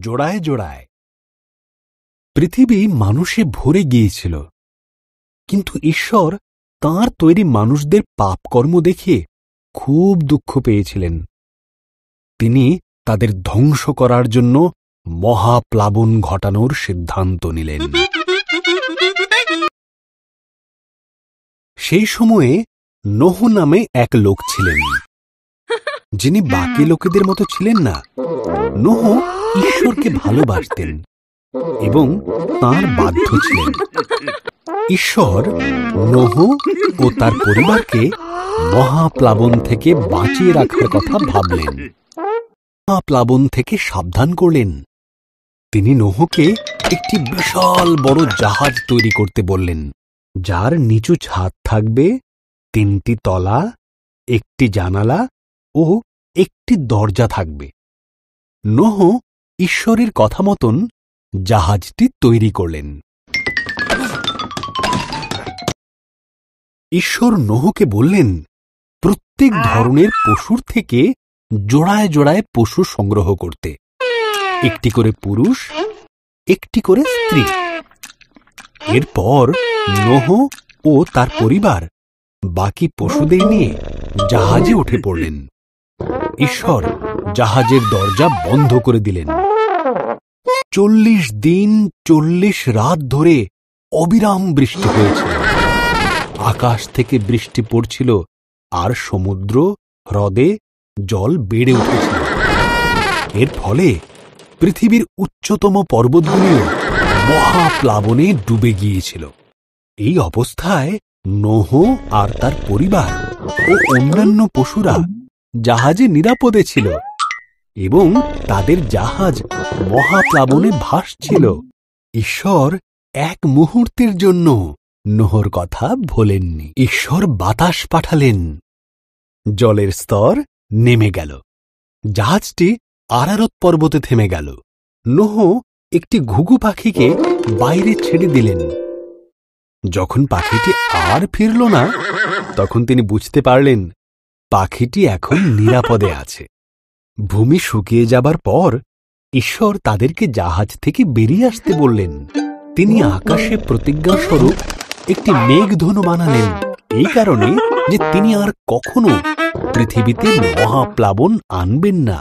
জোড়ায় জোড়ায়। পৃথিবী মানুষে ভরে গিয়েছিল, কিন্তু ঈশ্বর তাঁর তৈরি মানুষদের পাপকর্ম দেখে খুব দুঃখ পেয়েছিলেন। তিনি তাদের ধ্বংস করার জন্য মহাপ্লাবন ঘটানোর সিদ্ধান্ত নিলেন। সেই সময়ে নোহ নামে এক লোক ছিলেন, যিনি বাকি লোকেদের মতো ছিলেন না। নোহ ঈশ্বরকে ভালোবাসতেন এবং তাঁর বাধ্য ছিলেন। ঈশ্বর নোহ ও তার পরিবারকে মহাপ্লাবন থেকে বাঁচিয়ে রাখার কথা ভাবলেন, মহাপ্লাবন থেকে সাবধান করলেন। তিনি নোহকে একটি বিশাল বড় জাহাজ তৈরি করতে বললেন, যার নিচু ছাদ থাকবে, 3টি তলা, 1টি জানালা ও 1টি দরজা থাকবে। নোহ ঈশ্বরের কথা মতন জাহাজটি তৈরি করলেন। ঈশ্বর নোহকে বললেন, প্রত্যেক ধরনের পশুর থেকে জোড়ায় জোড়ায় পশু সংগ্রহ করতে, 1টি করে পুরুষ, 1টি করে স্ত্রী। এরপর নোহ ও তার পরিবার বাকি পশুদের নিয়ে জাহাজে উঠে পড়লেন। ঈশ্বর জাহাজের দরজা বন্ধ করে দিলেন। 40 দিন 40 রাত ধরে অবিরাম বৃষ্টি হয়েছিল। আকাশ থেকে বৃষ্টি পড়ছিল আর সমুদ্র হ্রদে জল বেড়ে উঠেছিল। এর ফলে পৃথিবীর উচ্চতম পর্বতগুলিও মহাপ্লাবনে ডুবে গিয়েছিল। এই অবস্থায় নোহ আর তার পরিবার ও অন্যান্য পশুরা জাহাজে নিরাপদে ছিল এবং তাদের জাহাজ মহাপ্লাবনে ভাসছিল। ঈশ্বর এক মুহূর্তের জন্য নোহর কথা ভোলেননি। ঈশ্বর বাতাস পাঠালেন, জলের স্তর নেমে গেল, জাহাজটি আরারত পর্বতে থেমে গেল। নোহ একটি ঘুঘু পাখিকে বাইরে ছেড়ে দিলেন। যখন পাখিটি আর ফিরল না, তখন তিনি বুঝতে পারলেন পাখিটি এখন নিরাপদে আছে। ভূমি শুকিয়ে যাবার পর ঈশ্বর তাদেরকে জাহাজ থেকে বেরিয়ে আসতে বললেন। তিনি আকাশে প্রতিজ্ঞাস্বরূপ একটি মেঘধনু বানালেন, এই কারণে যে তিনি আর কখনো পৃথিবীতে মহাপ্লাবন আনবেন না।